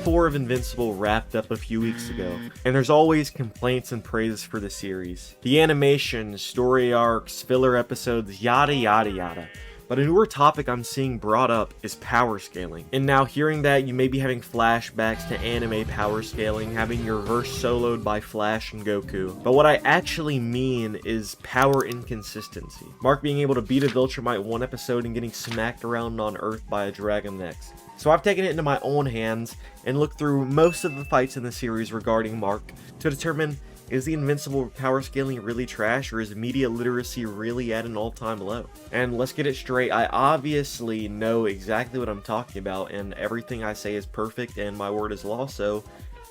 4 of Invincible wrapped up a few weeks ago, and there's always complaints and praises for the series. The animation, story arcs, filler episodes, yada yada yada. But a newer topic I'm seeing brought up is power scaling. And now hearing that, you may be having flashbacks to anime power scaling, having your verse soloed by Flash and Goku. But what I actually mean is power inconsistency. Mark being able to beat a Viltrumite one episode and getting smacked around on Earth by a dragon next. So I've taken it into my own hands and looked through most of the fights in the series regarding Mark to determine, is the Invincible power scaling really trash, or is media literacy really at an all-time low? And let's get it straight, I obviously know exactly what I'm talking about, and everything I say is perfect and my word is law, so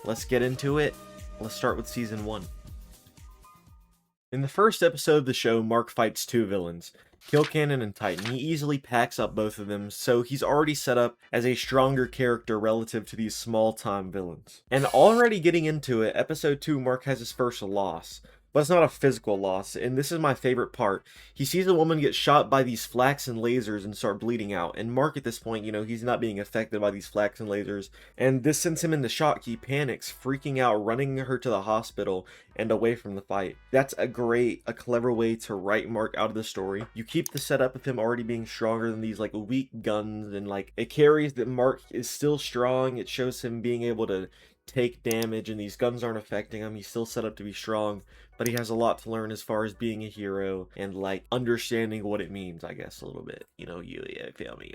let's get into it. Let's start with Season 1. In the first episode of the show, Mark fights two villains, Kill Cannon and Titan. He easily packs up both of them, so he's already set up as a stronger character relative to these small-time villains. And already getting into it, episode 2, Mark has his first loss. But it's not a physical loss, and this is my favorite part. He sees a woman get shot by these flaxen lasers and start bleeding out, and Mark at this point, he's not being affected by these flaxen lasers, and this sends him into shock. He panics, freaking out, running her to the hospital and away from the fight. That's a clever way to write Mark out of the story. You keep the setup of him already being stronger than these weak guns, and it carries that Mark is still strong. It shows him being able to take damage and these guns aren't affecting him. He's still set up to be strong, but he has a lot to learn as far as being a hero and understanding what it means, I guess, a little bit. You feel me.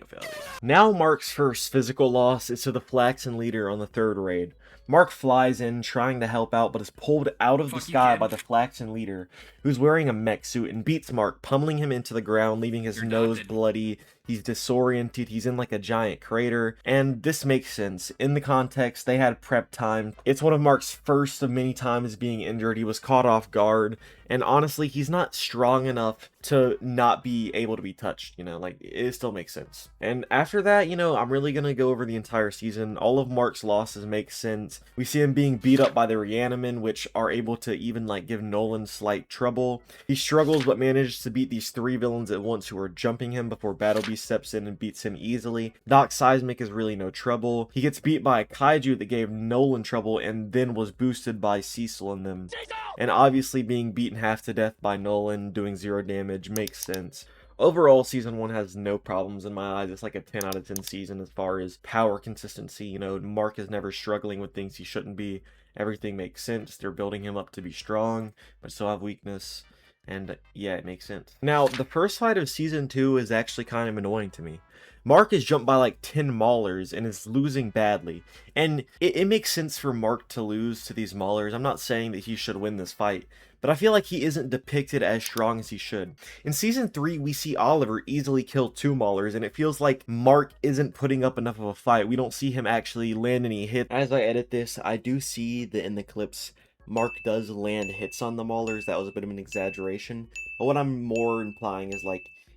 Now Mark's first physical loss is to the Flaxen leader on the third raid. Mark flies in trying to help out, but is pulled out of the sky by the Flaxen leader, who's wearing a mech suit, and beats Mark, pummeling him into the ground, leaving his nose bloody. He's disoriented, he's in a giant crater, and this makes sense. In the context, they had prep time. It's one of Mark's first of many times being injured. He was caught off guard, and honestly, he's not strong enough to not be able to be touched, it still makes sense. And after that, I'm really gonna go over the entire season. All of Mark's losses make sense. We see him being beat up by the Reanimen, which are able to even give Nolan slight trouble. He struggles but manages to beat these 3 villains at once who are jumping him before Battleby steps in and beats him easily. Doc Seismic is really no trouble. He gets beat by a kaiju that gave Nolan trouble and then was boosted by Cecil and them. And obviously being beaten half to death by Nolan, doing 0 damage, makes sense. Overall, Season 1 has no problems in my eyes. It's a 10 out of 10 season as far as power consistency. Mark is never struggling with things he shouldn't be. Everything makes sense. They're building him up to be strong, but still have weakness. And yeah, it makes sense. Now, the first fight of Season 2 is actually kind of annoying to me. Mark is jumped by 10 maulers and is losing badly. And it makes sense for Mark to lose to these maulers. I'm not saying that he should win this fight, but I feel like he isn't depicted as strong as he should. In Season 3, we see Oliver easily kill 2 maulers, and it feels like Mark isn't putting up enough of a fight. We don't see him actually land any hits. As I edit this, I do see that in the clips, Mark does land hits on the maulers. That was a bit of an exaggeration. But what I'm more implying is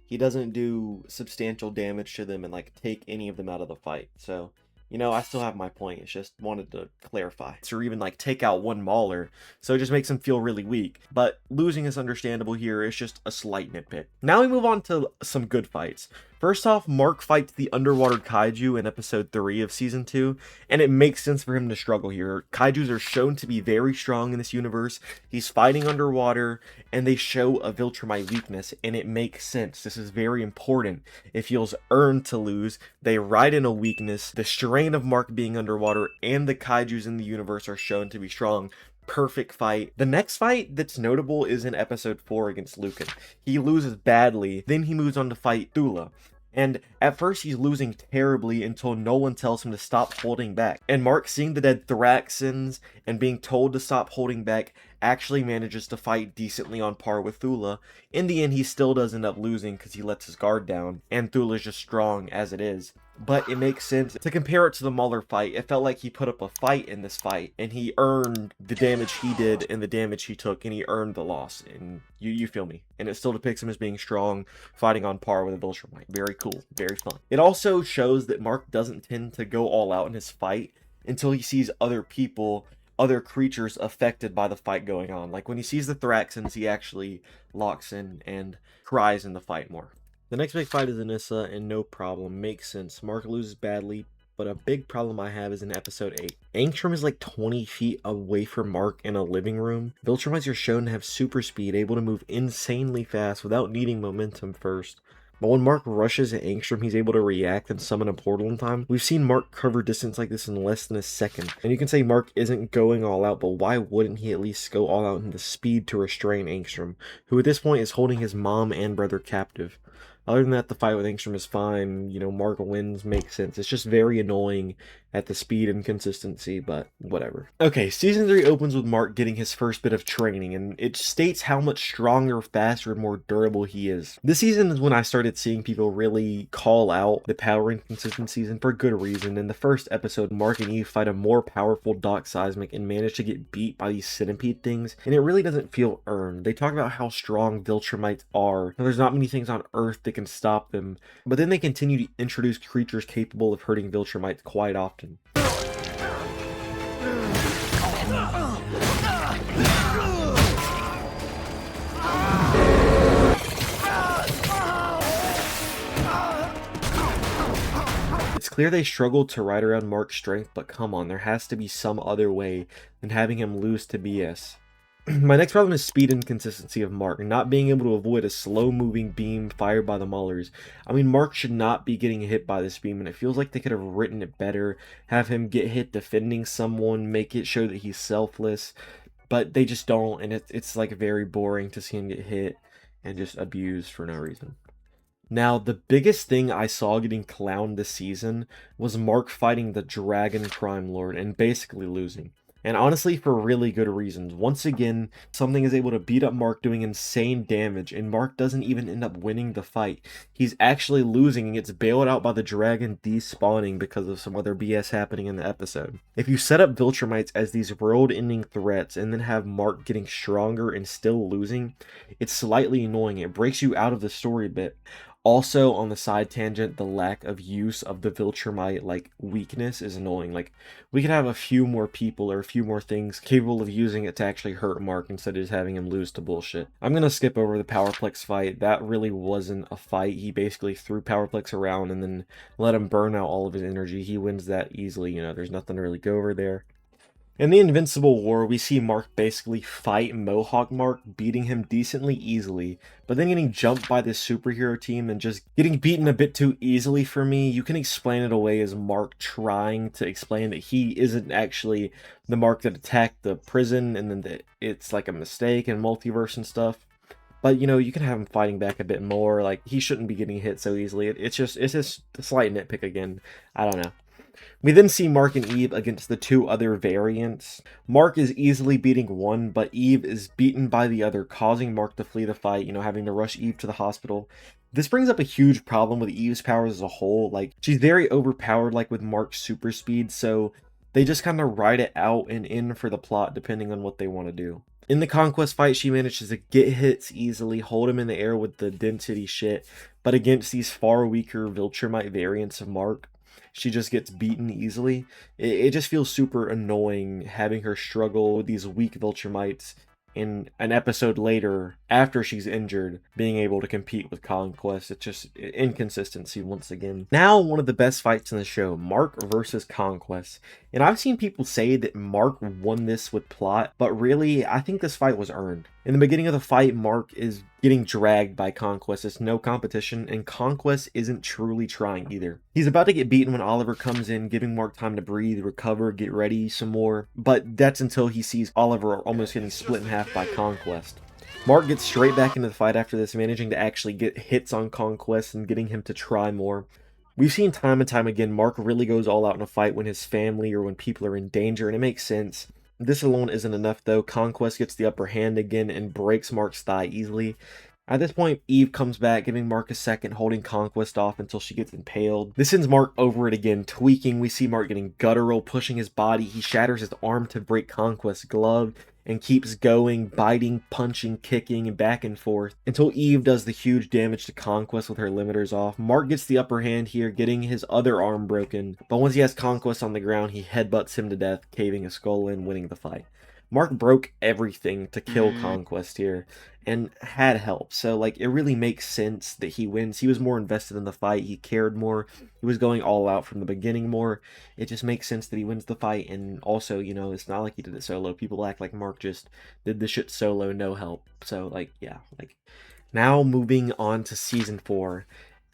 he doesn't do substantial damage to them and take any of them out of the fight. So, I still have my point. It's just wanted to clarify. Or even take out 1 mauler. So it just makes him feel really weak. But losing is understandable here. It's just a slight nitpick. Now we move on to some good fights. First off, Mark fights the underwater kaiju in episode 3 of Season 2, and it makes sense for him to struggle here. Kaijus are shown to be very strong in this universe. He's fighting underwater, and they show a Viltrumite weakness, and it makes sense. This is very important. It feels earned to lose. They write in a weakness. The strain of Mark being underwater and the kaijus in the universe are shown to be strong. Perfect fight. The next fight that's notable is in episode 4 against Lucan. He loses badly, then he moves on to fight Thula. And at first he's losing terribly until Nolan tells him to stop holding back. And Mark, seeing the dead Thraxens and being told to stop holding back, actually manages to fight decently on par with Thula. In the end, he still does end up losing because he lets his guard down, and Thula's just strong as it is. But it makes sense. To compare it to the Mauler fight, it felt like he put up a fight in this fight, and he earned the damage he did and the damage he took, and he earned the loss. And you feel me. And it still depicts him as being strong, fighting on par with a Viltrumite. Very cool. Very fun. It also shows that Mark doesn't tend to go all out in his fight until he sees other people, other creatures affected by the fight going on. Like when he sees the Thraxens, he actually locks in and cries in the fight more. The next big fight is Anissa, and no problem, makes sense. Mark loses badly, but a big problem I have is in episode 8. Angstrom is like 20 feet away from Mark in a living room. Viltrumites are shown to have super speed, able to move insanely fast without needing momentum first. But when Mark rushes at Angstrom, he's able to react and summon a portal in time. We've seen Mark cover distance like this in less than a second. And you can say Mark isn't going all out, but why wouldn't he at least go all out in the speed to restrain Angstrom, who at this point is holding his mom and brother captive? Other than that, the fight with Angstrom is fine. You know, Mark wins, makes sense. It's just very annoying at the speed and consistency, but whatever. Okay, Season 3 opens with Mark getting his first bit of training, and it states how much stronger, faster, and more durable he is. This season is when I started seeing people really call out the power inconsistencies, and for good reason. In the first episode, Mark and Eve fight a more powerful Doc Seismic and manage to get beat by these centipede things, and it really doesn't feel earned. They talk about how strong Viltrumites are. Now, there's not many things on Earth that can stop them, but then they continue to introduce creatures capable of hurting Viltrumites quite often. It's clear they struggled to ride around Mark's strength, but come on, there has to be some other way than having him lose to BS. My next problem is speed and consistency of Mark, not being able to avoid a slow-moving beam fired by the Maulers. I mean, Mark should not be getting hit by this beam, and it feels like they could have written it better, have him get hit defending someone, make it show that he's selfless, but they just don't, and it's like very boring to see him get hit and just abused for no reason. Now, the biggest thing I saw getting clowned this season was Mark fighting the Dragon Crime Lord and basically losing. And honestly, for really good reasons. Once again, something is able to beat up Mark doing insane damage, and Mark doesn't even end up winning the fight. He's actually losing and gets bailed out by the dragon despawning because of some other BS happening in the episode. If you set up Viltrumites as these world-ending threats and then have Mark getting stronger and still losing, it's slightly annoying. It breaks you out of the story a bit. Also, on the side tangent, the lack of use of the Viltrumite, like, weakness is annoying. Like, we could have a few more people or a few more things capable of using it to actually hurt Mark instead of just having him lose to bullshit. I'm gonna skip over the Powerplex fight. That really wasn't a fight. He basically threw Powerplex around and then let him burn out all of his energy. He wins that easily, you know, there's nothing to really go over there. In the Invincible War, we see Mark basically fight Mohawk Mark, beating him decently easily, but then getting jumped by this superhero team and just getting beaten a bit too easily for me. You can explain it away as Mark trying to explain that he isn't actually the Mark that attacked the prison, and then that it's like a mistake and multiverse and stuff. But, you know, you can have him fighting back a bit more. Like, he shouldn't be getting hit so easily. It's just a slight nitpick again. I don't know. We then see Mark and Eve against the two other variants. Mark is easily beating one, but Eve is beaten by the other, causing Mark to flee the fight, you know, having to rush Eve to the hospital. This brings up a huge problem with Eve's powers as a whole. Like, she's very overpowered, like with Mark's super speed, so they just kind of ride it out and in for the plot, depending on what they want to do. In the Conquest fight, she manages to get hits easily, hold him in the air with the density shit, but against these far weaker Viltrumite variants of Mark, she just gets beaten easily. It just feels super annoying having her struggle with these weak Viltrumites in an episode later, after she's injured, being able to compete with Conquest. It's just inconsistency once again. Now, one of the best fights in the show, Mark versus Conquest. And I've seen people say that Mark won this with plot, but really, I think this fight was earned. In the beginning of the fight, Mark is getting dragged by Conquest. It's no competition, and Conquest isn't truly trying either. He's about to get beaten when Oliver comes in, giving Mark time to breathe, recover, get ready some more, but that's until he sees Oliver almost getting split in half by Conquest. Mark gets straight back into the fight after this, managing to actually get hits on Conquest and getting him to try more. We've seen time and time again, Mark really goes all out in a fight when his family or when people are in danger, and it makes sense. This alone isn't enough though. Conquest gets the upper hand again and breaks Mark's thigh easily. At this point, Eve comes back, giving Mark a second, holding Conquest off until she gets impaled. This sends Mark over it again, tweaking. We see Mark getting guttural, pushing his body. He shatters his arm to break Conquest's glove and keeps going, biting, punching, kicking, and back and forth until Eve does the huge damage to Conquest with her limiters off. Mark gets the upper hand here, getting his other arm broken, but once he has Conquest on the ground, he headbutts him to death, caving his skull in, winning the fight. Mark broke everything to kill Conquest here and had help. So, like, it really makes sense that he wins. He was more invested in the fight. He cared more. He was going all out from the beginning more. It just makes sense that he wins the fight. And also, you know, it's not like he did it solo. People act like Mark just did this shit solo, no help. So, like, yeah, like, now moving on to season 4.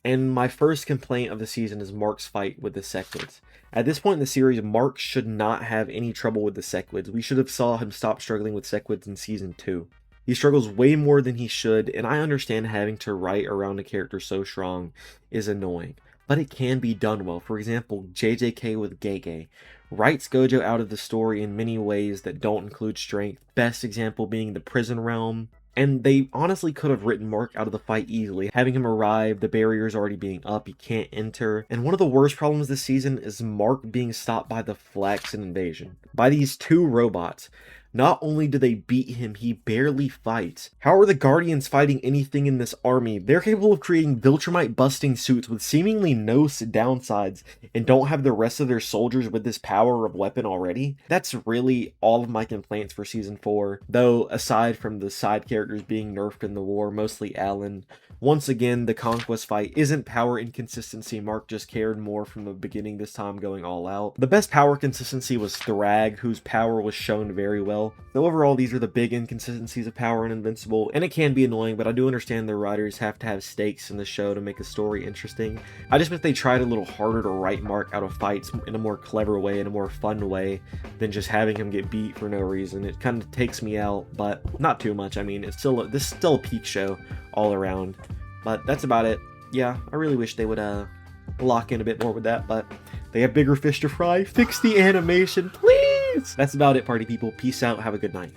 And my first complaint of the season is Mark's fight with the Sequids. At this point in the series, Mark should not have any trouble with the Sequids. We should have saw him stop struggling with Sequids in season 2. He struggles way more than he should, and I understand having to write around a character so strong is annoying. But it can be done well. For example, JJK with Gege writes Gojo out of the story in many ways that don't include strength. Best example being the prison realm. And they honestly could have written Mark out of the fight easily, having him arrive, the barrier's already being up, he can't enter. And one of the worst problems this season is Mark being stopped by the Flex and Invasion. By these 2 robots. Not only do they beat him, he barely fights. How are the Guardians fighting anything in this army? They're capable of creating Viltrumite busting suits with seemingly no downsides and don't have the rest of their soldiers with this power of weapon already? That's really all of my complaints for season 4, though aside from the side characters being nerfed in the war, mostly Alan. Once again, the Conquest fight isn't power inconsistency. Mark just cared more from the beginning this time, going all out. The best power consistency was Thrag, whose power was shown very well. So overall, these are the big inconsistencies of power in Invincible, and it can be annoying, but I do understand the writers have to have stakes in the show to make a story interesting. I just wish they tried a little harder to write Mark out of fights in a more clever way, in a more fun way, than just having him get beat for no reason. It kind of takes me out, but not too much. I mean, this is still a peak show all around. But that's about it. Yeah, I really wish they would lock in a bit more with that, but they have bigger fish to fry. Fix the animation, please! That's about it, party people. Peace out. Have a good night.